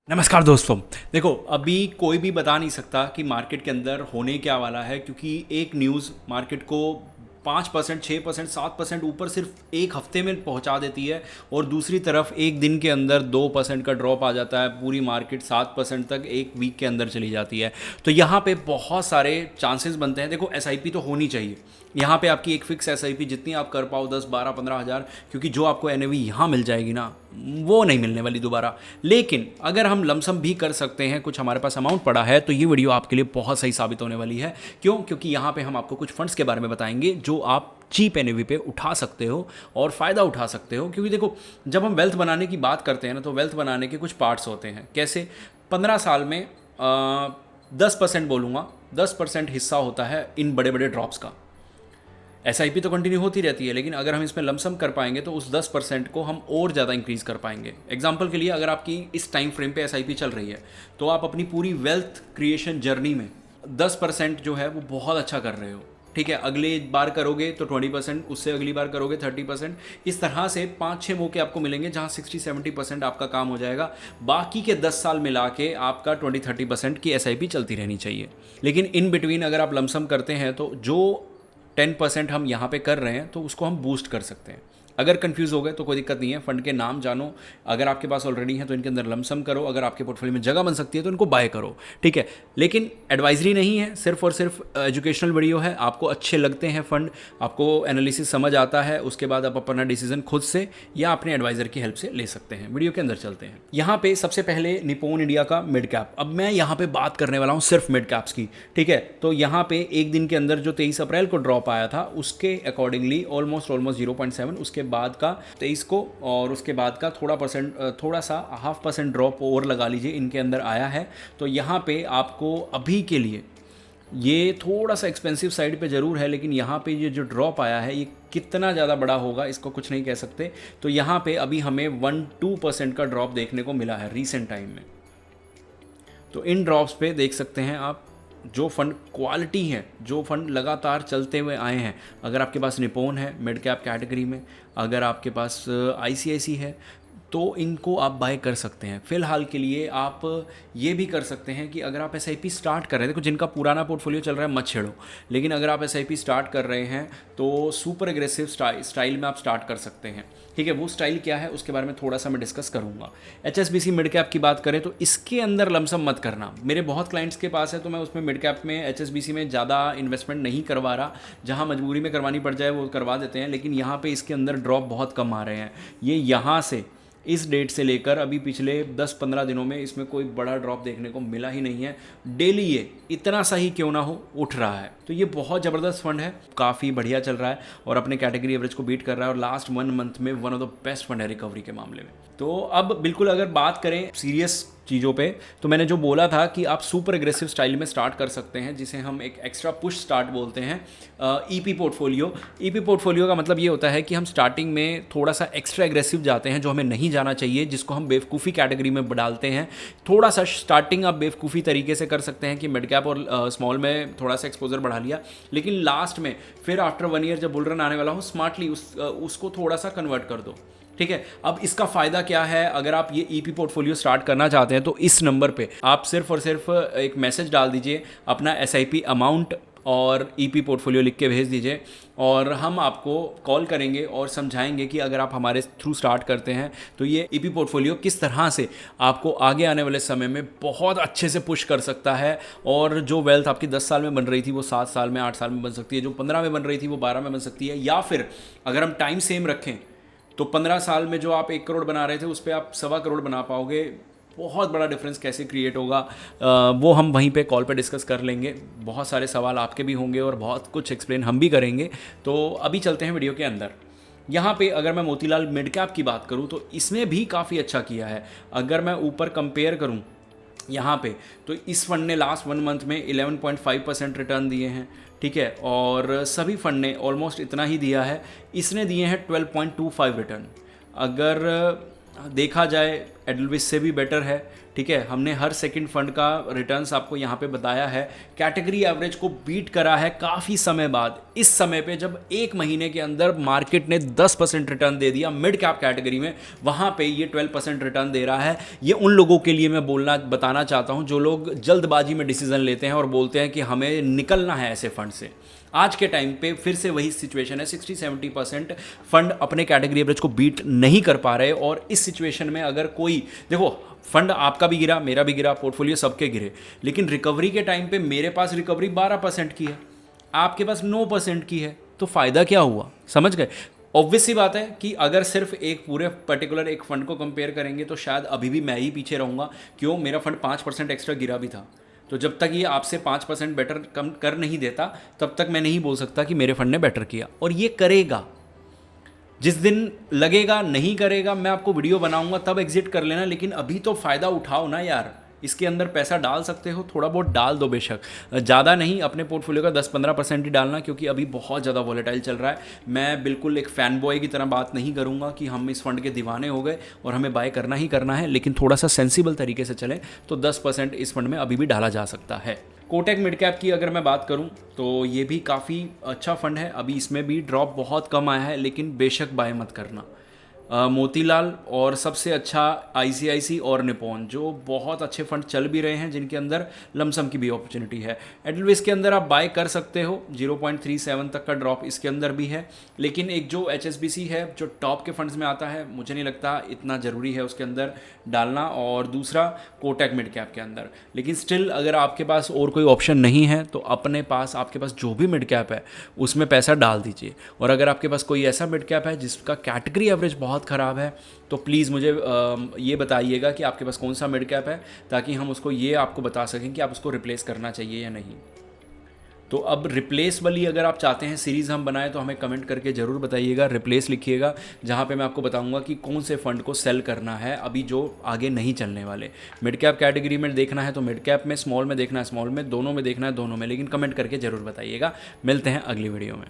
नमस्कार दोस्तों। देखो, अभी कोई भी बता नहीं सकता कि मार्केट के अंदर होने क्या वाला है, क्योंकि एक न्यूज़ मार्केट को 5%, 6%, 7% ऊपर सिर्फ एक हफ्ते में पहुंचा देती है, और दूसरी तरफ एक दिन के अंदर 2% का ड्रॉप आ जाता है। पूरी मार्केट 7% तक एक वीक के अंदर चली जाती है। तो यहाँ पे बहुत सारे चांसेस बनते हैं। देखो, एसआईपी तो होनी चाहिए। यहाँ पे आपकी एक फिक्स एसआईपी जितनी आप कर पाओ, 10, 12, 15 हज़ार, क्योंकि जो आपको एनएवी यहाँ मिल जाएगी ना, वो नहीं मिलने वाली दोबारा। लेकिन अगर हम लमसम भी कर सकते हैं, कुछ हमारे पास अमाउंट पड़ा है, तो ये वीडियो आपके लिए बहुत सही साबित होने वाली है। क्यों? क्योंकि यहाँ पे हम आपको कुछ फंड्स के बारे में बताएंगे जो आप चीप एनएवी पे उठा सकते हो और फ़ायदा उठा सकते हो। क्योंकि देखो, जब हम वेल्थ बनाने की बात करते हैं ना, तो वेल्थ बनाने के कुछ पार्ट्स होते हैं। कैसे? 15 साल में 10% बोलूँगा, 10% हिस्सा होता है इन बड़े बड़े ड्रॉप्स का। एसआईपी तो कंटिन्यू होती रहती है, लेकिन अगर हम इसमें लमसम कर पाएंगे तो उस 10% को हम और ज़्यादा इंक्रीज़ कर पाएंगे। एग्जाम्पल के लिए, अगर आपकी इस टाइम फ्रेम पे एसआईपी चल रही है, तो आप अपनी पूरी वेल्थ क्रिएशन जर्नी में 10% जो है वो बहुत अच्छा कर रहे हो। ठीक है, अगली बार करोगे तो 20%, उससे अगली बार करोगे 30%। इस तरह से 5-6 मौके आपको मिलेंगे जहाँ 60-70% आपका काम हो जाएगा। बाकी के 10 साल मिला के आपका 20-30% की एसआईपी चलती रहनी चाहिए। लेकिन इन बिटवीन अगर आप लमसम करते हैं, तो जो 10% हम यहाँ पे कर रहे हैं, तो उसको हम बूस्ट कर सकते हैं। अगर कंफ्यूज हो गए तो कोई दिक्कत नहीं है, फंड के नाम जानो। अगर आपके पास ऑलरेडी है तो इनके अंदर लमसम करो, अगर आपके पोर्टफोलियो में जगह बन सकती है तो इनको बाय करो। ठीक है, लेकिन एडवाइजरी नहीं है, सिर्फ और सिर्फ एजुकेशनल वीडियो है। आपको अच्छे लगते हैं फंड, आपको एनालिसिस समझ आता है, उसके बाद आप अपना डिसीजन खुद से या अपने एडवाइजर की हेल्प से ले सकते हैं। वीडियो के अंदर चलते हैं। यहाँ पे सबसे पहले निप्पॉन इंडिया का मिड कैप। अब मैं यहाँ पे बात करने वाला हूँ सिर्फ मिड कैप्स की। ठीक है, तो यहाँ पे एक दिन के अंदर जो 23 अप्रैल को ड्रॉप आया था, उसके अकॉर्डिंगली ऑलमोस्ट 0.7, उसके बाद का 23 को, और उसके बाद का थोड़ा सा 0.5% ड्रॉप और लगा लीजिए इनके अंदर आया है। तो यहाँ पे आपको अभी के लिए ये थोड़ा सा एक्सपेंसिव साइड पे ज़रूर है, लेकिन यहाँ पे ये जो ड्रॉप आया है, ये कितना ज़्यादा बड़ा होगा इसको कुछ नहीं कह सकते। तो यहाँ पे अभी हमें 1-2% का ड्रॉप देखने को मिला है रीसेंट टाइम में। तो इन ड्रॉप्स पे देख सकते हैं आप, जो फंड क्वालिटी है, जो फंड लगातार चलते हुए आए हैं। अगर आपके पास निप्पॉन है मिड कैप कैटेगरी में, अगर आपके पास आईसीआईसी है, तो इनको आप बाय कर सकते हैं। फ़िलहाल के लिए आप ये भी कर सकते हैं कि अगर आप एसआईपी स्टार्ट कर रहे हैं, देखो जिनका पुराना पोर्टफोलियो चल रहा है मत छेड़ो, लेकिन अगर आप एसआईपी स्टार्ट कर रहे हैं तो सुपर एग्रेसिव स्टाइल में आप स्टार्ट कर सकते हैं। ठीक है, वो स्टाइल क्या है उसके बारे में थोड़ा सा मैं डिस्कस करूंगा। एचएसबीसी मिड कैप की बात करें तो इसके अंदर लमसम मत करना। मेरे बहुत क्लाइंट्स के पास है, तो मैं उसमें मिड कैप में एचएसबीसी में ज़्यादा इन्वेस्टमेंट नहीं करवा रहा। जहाँ मजबूरी में करवानी पड़ जाए वो करवा देते हैं, लेकिन यहाँ पे इसके अंदर ड्रॉप बहुत कम आ रहे हैं। ये यहाँ से इस डेट से लेकर अभी पिछले 10-15 दिनों में इसमें कोई बड़ा ड्रॉप देखने को मिला ही नहीं है। डेली ये इतना सा ही क्यों ना हो उठ रहा है। तो ये बहुत ज़बरदस्त फंड है, काफ़ी बढ़िया चल रहा है और अपने कैटेगरी एवरेज को बीट कर रहा है, और लास्ट 1 मंथ में one of the best fund है रिकवरी के मामले में। तो अब बिल्कुल अगर बात करें सीरियस चीज़ों पे, तो मैंने जो बोला था कि आप सुपर एग्रेसिव स्टाइल में स्टार्ट कर सकते हैं, जिसे हम एक एक्स्ट्रा पुश स्टार्ट बोलते हैं। EP portfolio. ईपी पोर्टफोलियो का मतलब ये होता है कि हम स्टार्टिंग में थोड़ा सा एक्स्ट्रा एग्रेसिव जाते हैं, जो हमें नहीं जाना चाहिए, जिसको हम बेवकूफ़ी कैटेगरी में डालते हैं। थोड़ा सा स्टार्टिंग आप बेवकूफ़ी तरीके से कर सकते हैं कि मिड कैप और स्मॉल में थोड़ा सा एक्सपोजर बढ़ा लिया, लेकिन लास्ट में फिर आफ्टर 1 ईयर जब बुल रन आने वाला हो, स्मार्टली उसको थोड़ा सा कन्वर्ट कर दो। ठीक है, अब इसका फ़ायदा क्या है? अगर आप ये ईपी पोर्टफोलियो स्टार्ट करना चाहते हैं तो इस नंबर पे आप सिर्फ और सिर्फ एक मैसेज डाल दीजिए, अपना एसआईपी अमाउंट और ईपी पोर्टफोलियो लिख के भेज दीजिए, और हम आपको कॉल करेंगे और समझाएंगे कि अगर आप हमारे थ्रू स्टार्ट करते हैं तो ये ईपी पोर्टफोलियो किस तरह से आपको आगे आने वाले समय में बहुत अच्छे से पुश कर सकता है। और जो वेल्थ आपकी 10 साल में बन रही थी वो 7 साल में, 8 साल में बन सकती है, जो 15 में बन रही थी वो 12 में बन सकती है, या फिर अगर हम टाइम सेम रखें तो 15 साल में जो आप 1 करोड़ बना रहे थे उस पर आप 1.25 करोड़ बना पाओगे। बहुत बड़ा डिफरेंस कैसे क्रिएट होगा वो हम वहीं पे कॉल पे डिस्कस कर लेंगे। बहुत सारे सवाल आपके भी होंगे और बहुत कुछ एक्सप्लेन हम भी करेंगे। तो अभी चलते हैं वीडियो के अंदर। यहाँ पे अगर मैं मोतीलाल मिड कैप की बात करूँ तो इसमें भी काफ़ी अच्छा किया है। अगर मैं ऊपर कंपेयर करूँ यहाँ पे, तो इस फंड ने लास्ट 1 मंथ में 11.5% रिटर्न दिए हैं। ठीक है, और सभी फंड ने ऑलमोस्ट इतना ही दिया है। इसने दिए हैं 12.25 रिटर्न। अगर देखा जाए एडल्विस से भी बेटर है, ठीक है। हमने हर सेकंड फंड का रिटर्न्स आपको यहाँ पे बताया है, कैटेगरी एवरेज को बीट करा है काफ़ी समय बाद। इस समय पे जब एक महीने के अंदर मार्केट ने 10% रिटर्न दे दिया मिड कैप कैटेगरी में, वहाँ पे ये 12% रिटर्न दे रहा है। ये उन लोगों के लिए मैं बताना चाहता हूँ जो लोग जल्दबाजी में डिसीजन लेते हैं और बोलते हैं कि हमें निकलना है ऐसे फंड से। आज के टाइम पे फिर से वही सिचुएशन है, 60-70% फंड अपने कैटेगरी एवरेज को बीट नहीं कर पा रहे। और इस सिचुएशन में अगर कोई, देखो फंड आपका भी गिरा, मेरा भी गिरा, पोर्टफोलियो सबके गिरे, लेकिन रिकवरी के टाइम पे मेरे पास रिकवरी 12% की है, आपके पास 9% की है, तो फ़ायदा क्या हुआ? समझ गए? ऑब्वियस सी बात है कि अगर सिर्फ एक पूरे पर्टिकुलर एक फंड को कंपेयर करेंगे तो शायद अभी भी मैं ही पीछे रहूँगा। क्यों? मेरा फंड 5% एक्स्ट्रा गिरा भी था। तो जब तक ये आपसे 5% बेटर कम कर नहीं देता, तब तक मैं नहीं बोल सकता कि मेरे फंड ने बेटर किया। और ये करेगा, जिस दिन लगेगा नहीं करेगा, मैं आपको वीडियो बनाऊंगा, तब एग्जिट कर लेना। लेकिन अभी तो फ़ायदा उठाओ ना यार, इसके अंदर पैसा डाल सकते हो, थोड़ा बहुत डाल दो, बेशक ज़्यादा नहीं, अपने पोर्टफोलियो का 10-15% ही डालना, क्योंकि अभी बहुत ज़्यादा वॉलेटाइल चल रहा है। मैं बिल्कुल एक फ़ैन बॉय की तरह बात नहीं करूँगा कि हम इस फंड के दीवाने हो गए और हमें बाय करना ही करना है, लेकिन थोड़ा सा सेंसिबल तरीके से चलें तो 10% इस फंड में अभी भी डाला जा सकता है। कोटक मिड कैप की अगर मैं बात करूं तो ये भी काफ़ी अच्छा फंड है। अभी इसमें भी ड्रॉप बहुत कम आया है, लेकिन बेशक बाय मत करना। मोतीलाल और सबसे अच्छा आईसीआईसी और निपॉन, जो बहुत अच्छे फंड चल भी रहे हैं, जिनके अंदर लमसम की भी अपॉर्चुनिटी है। एडल्विस के अंदर आप बाय कर सकते हो, 0.37 तक का ड्रॉप इसके अंदर भी है। लेकिन एक जो एचएसबीसी है जो टॉप के फंड्स में आता है, मुझे नहीं लगता इतना ज़रूरी है उसके अंदर डालना। और दूसरा कोटक मिड कैप के अंदर। लेकिन स्टिल अगर आपके पास और कोई ऑप्शन नहीं है तो अपने पास, आपके पास जो भी मिड कैप है उसमें पैसा डाल दीजिए। और अगर आपके पास कोई ऐसा मिड कैप है जिसका कैटेगरी एवरेज बहुत ख़राब है, तो प्लीज़ मुझे ये बताइएगा कि आपके पास कौन सा मिड कैप है, ताकि हम उसको ये आपको बता सकें कि आप उसको रिप्लेस करना चाहिए या नहीं। तो अब रिप्लेस वाली अगर आप चाहते हैं सीरीज़ हम बनाएं तो हमें कमेंट करके ज़रूर बताइएगा, रिप्लेस लिखिएगा, जहाँ पे मैं आपको बताऊंगा कि कौन से फंड को सेल करना है अभी जो आगे नहीं चलने वाले। मिड कैप कैटेगरी में देखना है तो मिड कैप में, स्मॉल में देखना है स्मॉल में, दोनों में देखना है दोनों में, लेकिन कमेंट करके ज़रूर बताइएगा। मिलते हैं अगली वीडियो में।